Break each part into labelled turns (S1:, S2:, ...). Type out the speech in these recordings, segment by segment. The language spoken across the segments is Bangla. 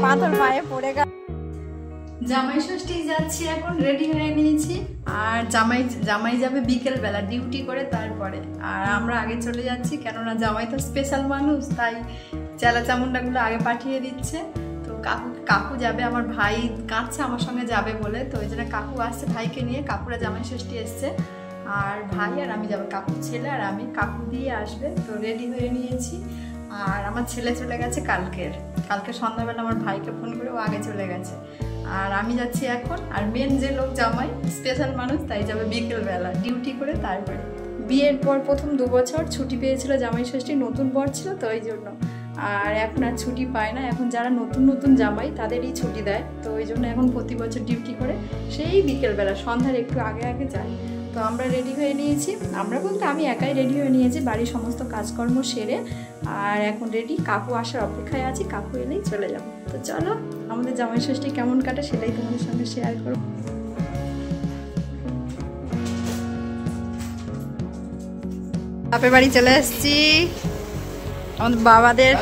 S1: পাথর পায়ে পড়ে গেল। জামাই ষষ্ঠী যাচ্ছি এখন, রেডি হয়ে নিয়েছি। আর জামাই যাবে বিকেল বেলা ডিউটি করে তারপরে, আর আমরা আগে চলে যাচ্ছি, কেননা জামাই তো স্পেশাল মানুষ, তাই চেলা চামুন্ডাগুলো আগে পাঠিয়ে দিচ্ছে। তো কাকু যাবে, আমার ভাই কাঁদছে আমার সঙ্গে যাবে বলে, তো ওই জন্য কাকু আসছে ভাইকে নিয়ে। কাকুরা জামাই ষষ্ঠী এসছে, আর ভাই আর আমি যাবো, কাকুর ছেলে আর আমি। কাকু দিয়ে আসবে, তো রেডি হয়ে নিয়েছি। আর আমার ছেলে চলে গেছে কালকে সন্ধ্যাবেলা আমার ভাইকে ফোন করে ও আগে চলে গেছে। আর আমি যাচ্ছি এখন। আর মেন যে লোক জামাই স্পেশাল মানুষ, তাই যাবে বিকেলবেলা ডিউটি করে তারপরে। বিয়ের পর প্রথম 2 বছর ছুটি পেয়েছিল জামাই ষষ্ঠী, নতুন বর ছিল তো ওই জন্য। আর এখন আর ছুটি পায় না, এখন যারা নতুন জামাই তাদেরই ছুটি দেয়, তো ওই জন্য এখন প্রতি বছর ডিউটি করে সেই বিকেলবেলা সন্ধ্যার একটু আগে আগে যায়। তো আমরা রেডি হয়ে নিয়েছি, আমরা বলতে আমি একাই রেডি হয়ে নিয়েছি, বাড়ির সমস্ত কাজকর্ম সেরে। আর এখন রেডি, কাকু আসার অপেক্ষায় আছি, কাকু এলেই চলে যাব। তো চলো আমাদের জামাই ষষ্ঠী কেমন কাটে সেটাই তোমাদের সঙ্গে শেয়ার করো। বাপের বাড়ি চলে এসেছি। আমাদের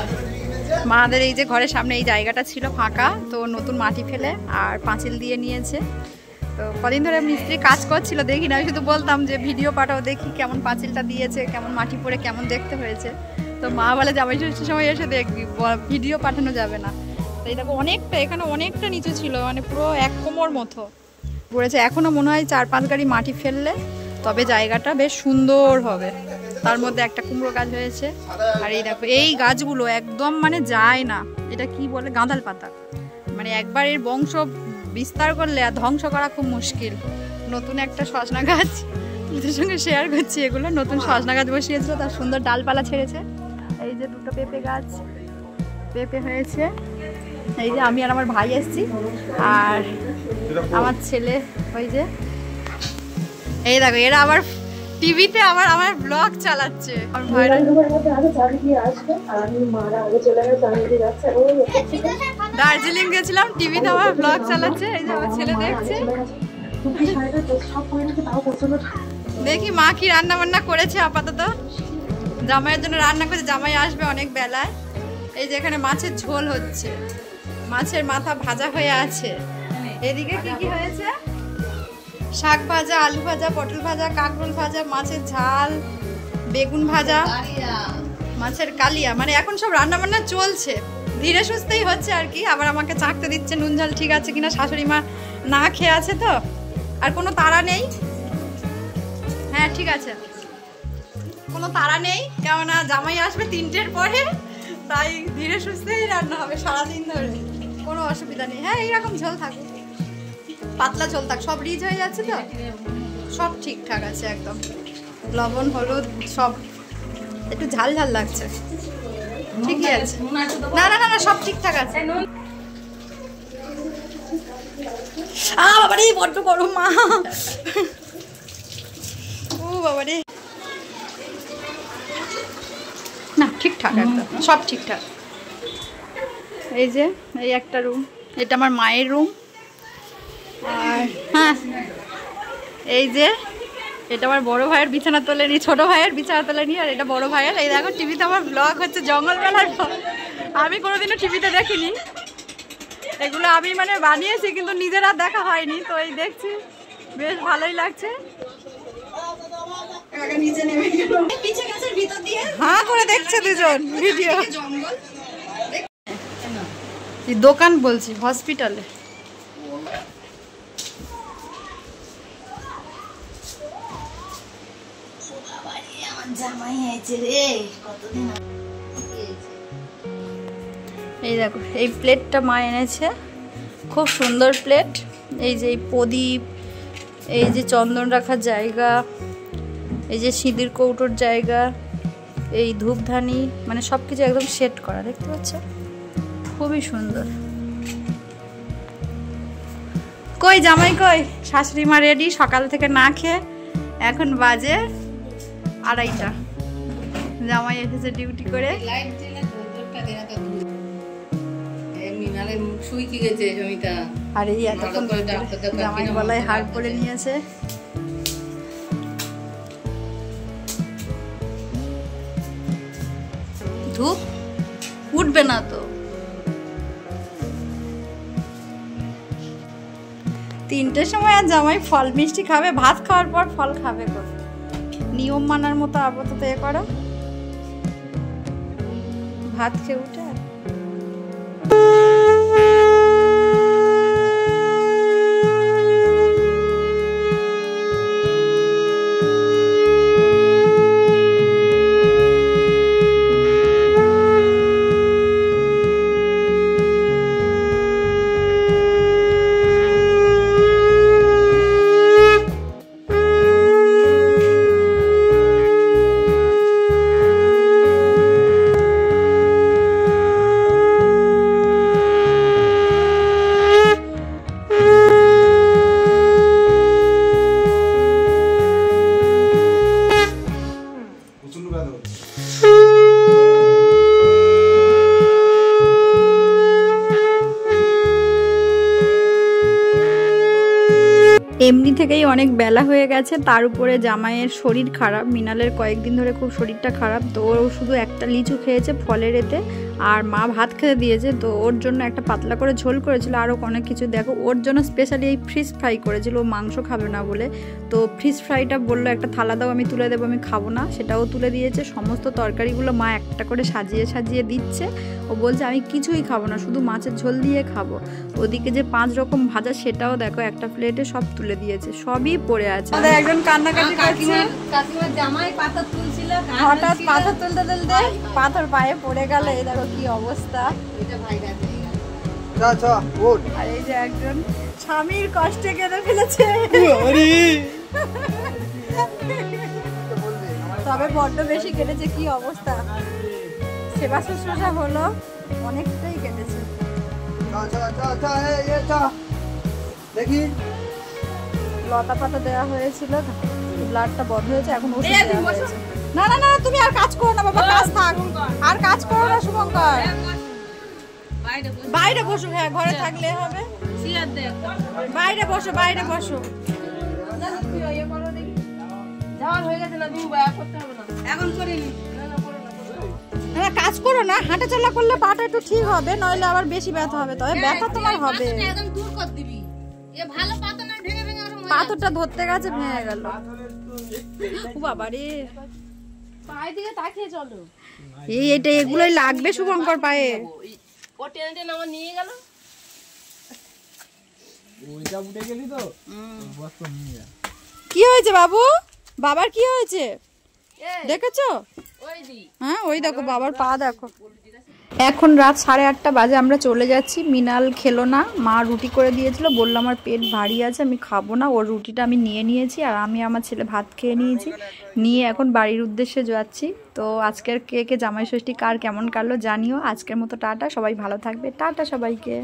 S1: মাদের এই যে ঘরের সামনে এই জায়গাটা ছিল ফাঁকা, তো নতুন মাটি ফেলে আর পাঁচিল দিয়ে নিয়েছে। তো কদিন ধরে মিস্ত্রি কাজ করছিল, দেখি না, আমি শুধু বলতাম যে ভিডিও পাঠাও, দেখি কেমন পাঁচিলটা দিয়েছে, কেমন মাটি পড়ে কেমন দেখতে হয়েছে। তো মা বলে জামাই ষষ্ঠীর সময় এসে দেখবি, ভিডিও পাঠানো যাবে না। তো এই দেখো অনেকটা, এখানে অনেকটা নিচু ছিল, মানে পুরো 1 কোমর মতো পড়েছে। এখনও মনে হয় 4-5 গাড়ি মাটি ফেললে তবে জায়গাটা বেশ সুন্দর হবে। তার মধ্যে একটা কুমড়ো গাছ হয়েছে। আর এই দেখো এই গাছগুলো একদম মানে যায় না, এটা কি বলে, গাঁদাল পাতা। মানে একবার এর বংশ বিস্তার করলে আর ধ্বংস করা খুব মুশকিল। নতুন একটা সজনা গাছ ওদের সঙ্গে শেয়ার করছি, এগুলো নতুন সজনা গাছ বসিয়েছিল, তার সুন্দর ডালপালা ছেড়েছে। এই যে 2টো পেঁপে গাছ, পেঁপে হয়েছে। এই যে আমি আর আমার ভাই এসছি, আর আমার ছেলে ওই যে। এই দেখো এরা আবার টিভিতে আমার ব্লগ চালাচ্ছে। দার্জিলিং গেছিলাম, টিভিতে আমার ব্লগ চালাচ্ছে, এই যে আমার ছেলে দেখছে। দেখি মা কি রান্না বান্না করেছে। আপাতত জামাইয়ের জন্য রান্না করেছে, জামাই আসবে অনেক বেলায়। এই যে এখানে মাছের ঝোল হচ্ছে, মাছের মাথা ভাজা হয়ে আছে। এদিকে কি কি হয়েছে, শাক ভাজা, আলু ভাজা, পটল ভাজা, কাঁকরোল ভাজা, মাছের ঝাল, বেগুন ভাজা, মাছের কালিয়া। মানে এখন সব রান্না বান্না চলছে, ধীরে সুস্থেই হচ্ছে আর কি। আবার আমাকে চাকতে দিচ্ছে নুন ঝাল ঠিক আছে কিনা, শাশুড়ি মা না খেয়ে আছে তো, আর কোনো তাড়া নেই। হ্যাঁ ঠিক আছে, কোনো তাড়া নেই, কেননা জামাই আসবে 3টের পরে, তাই ধীরে সুস্থেই রান্না হবে সারাদিন ধরে, কোনো অসুবিধা নেই। হ্যাঁ এইরকম ঝোল থাকুক, পাতলা ঝোল থাক, সব রিচ হয়ে যাচ্ছে তো, সব ঠিকঠাক আছে একদম। লবণ হলুদ সব, একটু ঝাল ঝাল লাগছে, ঠিকই আছে। না না না না সব ঠিকঠাক আছে। বাবারে বড্ড গরম মা, ও বাবারে। না ঠিকঠাক একদম, সব ঠিকঠাক। এই যে এই একটা রুম, এটা আমার মায়ের রুম। আর হ্যাঁ এই যে এটা আমার বড় ভাইয়ের বিছানা তোলেনি, ছোট ভাইয়ের বিছানা তোলেনি, আর এটা বড় ভাইয়ের। এই দেখো টিভিতে আমার ব্লগ হচ্ছে জঙ্গলবেলার, আমি কোনোদিনও টিভিতে দেখিনি। এগুলো আমি মানে বানিয়েছি, কিন্তু নিজেরা দেখা হয়নি, তো এই দেখছি বেশ ভালোই লাগছে। হ্যাঁ করে দেখছে দুজন ভিডিও। দোকান বলছি, হসপিটালে। এই দেখো এই প্লেটটা মা এনেছে, খুব সুন্দর প্লেট। এই যে এই প্রদীপ, এই যে চন্দন রাখার জায়গা, এই যে সিঁদুর কৌটোর জায়গা, এই ধূপধানি, মানে সব কিছু একদম সেট করা, দেখতে পাচ্ছ, খুবই সুন্দর। কই জামাই কই? শাশুড়ি মা রেডি, সকাল থেকে না খেয়ে, এখন বাজে 2:30। জামাই এসেছে ডিউটি করে। আর এই এতক্ষণ জামাই গলায় হার পরে নিয়েছে। ধূপ উঠবে না তো, 3টের সময় আর জামাই ফল মিষ্টি খাবে, ভাত খাওয়ার পর ফল খাবে। নিয়ম মানার মতো আপাতত এ করো, ভাত খেয়ে উঠে। এমনি থেকেই অনেক বেলা হয়ে গেছে, তার উপরে জামাইয়ের শরীর খারাপ, মিনালের কয়েকদিন ধরে খুব শরীরটা খারাপ। তো ও শুধু একটা লিচু খেয়েছে ফলের এতে, আর মা ভাত খেতে দিয়েছে। তো ওর জন্য একটা পাতলা করে ঝোল করেছিল, আরও অনেক কিছু। দেখো ওর জন্য স্পেশালি এই ফিশ ফ্রাই করেছিল, ও মাংস খাবে না বলে। তো ফিশ ফ্রাইটা বললো একটা থালা দাও, আমি তুলে দেবো, আমি খাবো না, সেটাও তুলে দিয়েছে। সমস্ত তরকারিগুলো মা একটা করে সাজিয়ে সাজিয়ে দিচ্ছে। ও বলছে আমি কিছুই খাবো না, শুধু মাছের ঝোল দিয়ে খাবো। ওদিকে যে 5 রকম ভাজা, সেটাও দেখো একটা প্লেটে সব তুলে দিয়েছে, সবই পড়ে আছে। একজন কান্নাকাটি করছে,
S2: কাকিমার জামাই পাথর তুলছিল,
S1: হঠাৎ পাথর তুলতে তুলতে পাথর পায়ে পড়ে গেল। এই দেখো কি অবস্থা। আর এই যে একজন স্বামীর কষ্টে কেঁদে ফেলেছে, তবে বড্ড বেশি কেটেছে। কি অবস্থা, সেবা শুশ্রূষা হলো, অনেকটাই কেটেছে। লতা পাতা দেওয়া হয়েছিল, ব্লাডটা বন্ধ হয়েছে, এখন ওষুধ দেওয়া হয়েছে। না না না, তুমি আর কাজ করো না বাবা, কাজ থাক, আর কাজ করো না শুভঙ্কর। বাইরে বসো, হ্যাঁ ঘরে থাকলে হবে। বাইরে বসো, বাইরে বসো। কাজ করো না, হাঁটা চলা করলে পাটা একটু ঠিক হবে, নইলে আবার বেশি ব্যথা হবে। তবে ব্যথা তোমার হবে। পাথরটা ধরতে গেছে, ভেঙে গেল। বাবা রে, পায়ে দিকে তাকিয়ে চলো। এটা এগুলোই লাগবে শুভঙ্কর পায়ে। ও টেনে টেনে আমার নিয়ে গেল। ওইটা উঠে গেলি তো। কি হয়েছে বাবু? বাবার কি হয়েছে দেখেছো? হ্যাঁ ওই দেখো বাবার পা দেখো। এখন রাত 8:30 বাজে, আমরা চলে যাচ্ছি। মিনাল খেলো না, মা রুটি করে দিয়েছিল, বললো আমার পেট ভারী আছে, আমি খাবো না। ওর রুটিটা আমি নিয়ে নিয়েছি, আর আমি আমার ছেলে ভাত খেয়ে নিয়েছি। নিয়ে এখন বাড়ির উদ্দেশ্যে যাচ্ছি। তো আজকের কে জামাই ষষ্ঠী কার কেমন কাটলো জানিও। আজকের মতো টাটা, সবাই ভালো থাকবে, টাটা সবাইকে।